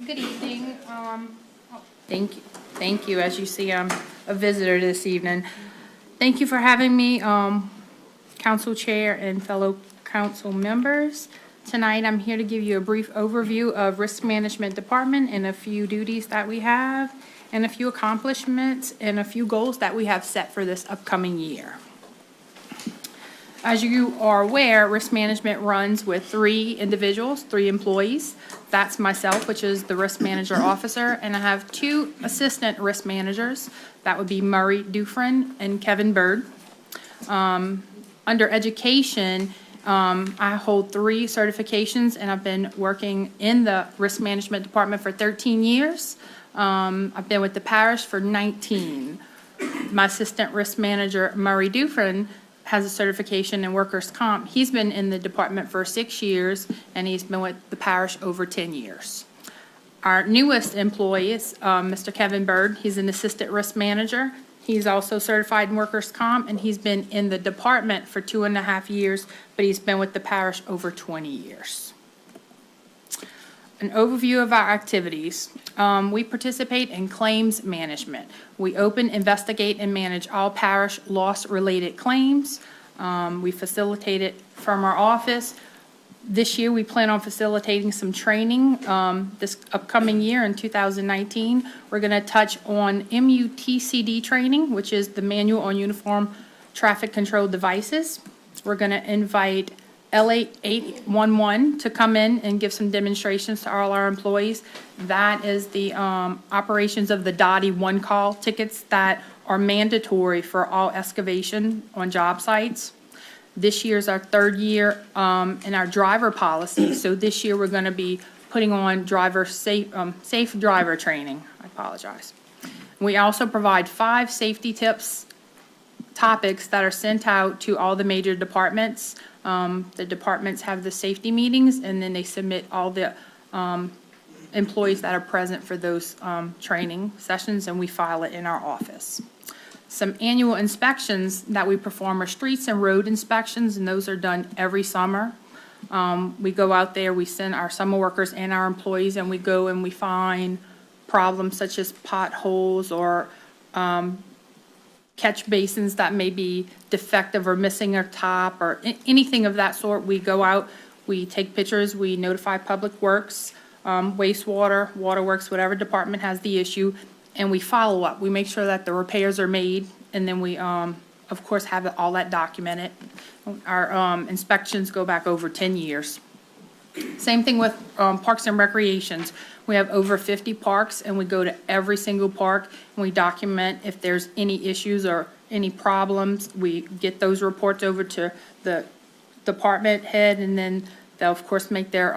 Good evening. Thank you. Thank you. As you see, I'm a visitor this evening. Thank you for having me, council chair and fellow council members. Tonight, I'm here to give you a brief overview of risk management department and a few duties that we have, and a few accomplishments and a few goals that we have set for this upcoming year. As you are aware, risk management runs with 3 individuals, 3 employees. That's myself, which is the risk manager officer, and I have 2 assistant risk managers. That would be Murray Dufresne and Kevin Bird. Under education, I hold 3 certifications, and I've been working in the risk management department for 13 years. I've been with the parish for 19. My assistant risk manager, Murray Dufresne, has a certification in workers' comp. He's been in the department for 6 years, and he's been with the parish over 10 years. Our newest employee is Mr. Kevin Bird. He's an assistant risk manager. He's also certified in workers' comp, and he's been in the department for 2.5 years, but he's been with the parish over 20 years. An overview of our activities. We participate in claims management. We open, investigate, and manage all parish loss-related claims. We facilitate it from our office. This year, we plan on facilitating some training. This upcoming year in 2019, we're going to touch on MUTCD training, which is the Manual on Uniform Traffic Control Devices. We're going to invite L811 to come in and give some demonstrations to all our employees. That is the operations of the DOTI one-call tickets that are mandatory for all excavation on job sites. This year is our 3rd year in our driver policy. So this year we're going to be putting on safe driver training. I apologize. We also provide 5 safety topics that are sent out to all the major departments. The departments have the safety meetings, and then they submit all the employees that are present for those training sessions, and we file it in our office. Some annual inspections that we perform are streets and road inspections, and those are done every summer. We go out there, we send our summer workers and our employees, and we go and we find problems such as potholes or catch basins that may be defective or missing a top or anything of that sort. We go out, we take pictures, we notify Public Works, wastewater, waterworks, whatever department has the issue, and we follow up. We make sure that the repairs are made, and then we, of course, have all that documented. Our inspections go back over 10 years. Same thing with parks and recreations. We have over 50 parks, and we go to every single park, and we document if there's any issues or any problems. We get those reports over to the department head, and then they'll, of course, make their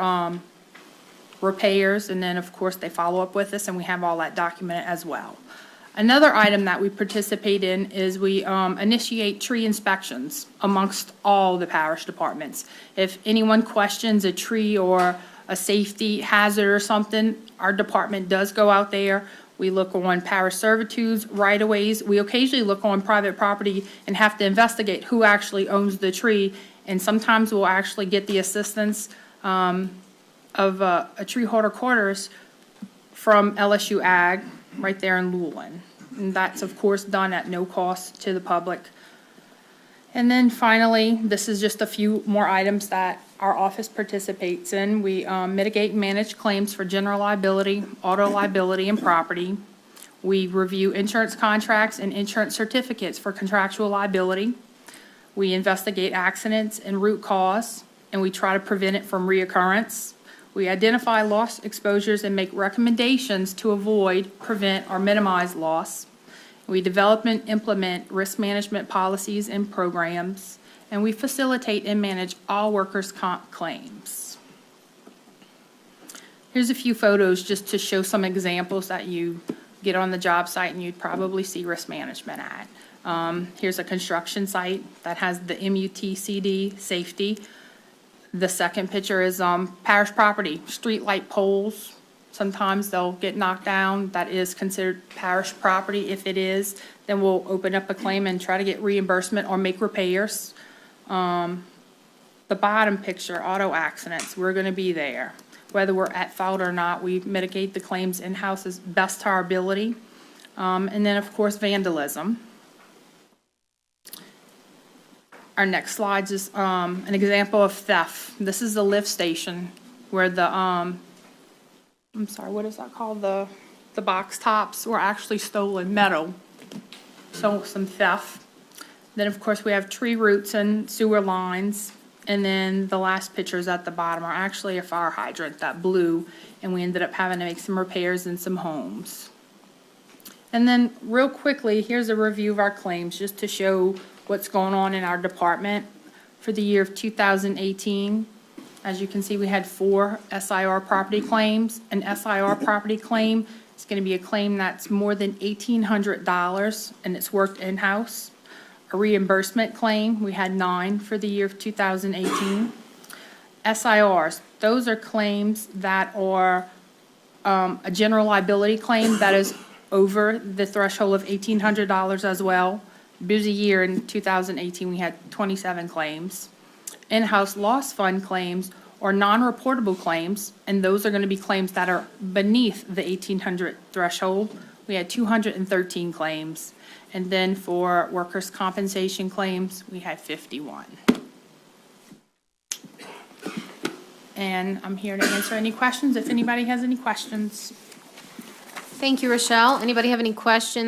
repairs, and then, of course, they follow up with us, and we have all that documented as well. Another item that we participate in is we initiate tree inspections amongst all the parish departments. If anyone questions a tree or a safety hazard or something, our department does go out there. We look on parish servitudes, right-of-ways. We occasionally look on private property and have to investigate who actually owns the tree, and sometimes we'll actually get the assistance of a tree holder quarters from LSU Ag right there in Llewellyn. And that's, of course, done at no cost to the public. And then finally, this is just a few more items that our office participates in. We mitigate and manage claims for general liability, auto liability, and property. We review insurance contracts and insurance certificates for contractual liability. We investigate accidents and root cause, and we try to prevent it from reoccurrence. We identify loss exposures and make recommendations to avoid, prevent, or minimize loss. We develop and implement risk management policies and programs, and we facilitate and manage all workers' comp claims. Here's a few photos just to show some examples that you get on the job site and you'd probably see risk management at. Here's a construction site that has the MUTCD safety. The second picture is parish property, street light poles. Sometimes they'll get knocked down. That is considered parish property. If it is, then we'll open up a claim and try to get reimbursement or make repairs. The bottom picture, auto accidents, we're going to be there. whether we're at fault or not. We mitigate the claims in-house as best to our ability. And then, of course, vandalism. Our next slide is an example of theft. This is the lift station where the, I'm sorry, what is that called? The box tops were actually stolen metal. So some theft. Then, of course, we have tree roots and sewer lines. And then the last pictures at the bottom are actually a fire hydrant that blew, and we ended up having to make some repairs in some homes. And then real quickly, here's a review of our claims just to show what's going on in our department for the year of 2018. As you can see, we had 4 SIR property claims. An SIR property claim is going to be a claim that's more than $1,800 and it's worked in-house. A reimbursement claim, we had 9 for the year of 2018. SIRs, those are claims that are a general liability claim that is over the threshold of $1,800 as well. Busy year in 2018, we had 27 claims. In-house loss fund claims or non-reportable claims, and those are going to be claims that are beneath the 1,800 threshold. We had 213 claims. And then for workers' compensation claims, we had 51. And I'm here to answer any questions if anybody has any questions. Thank you, Rochelle. Anybody have any questions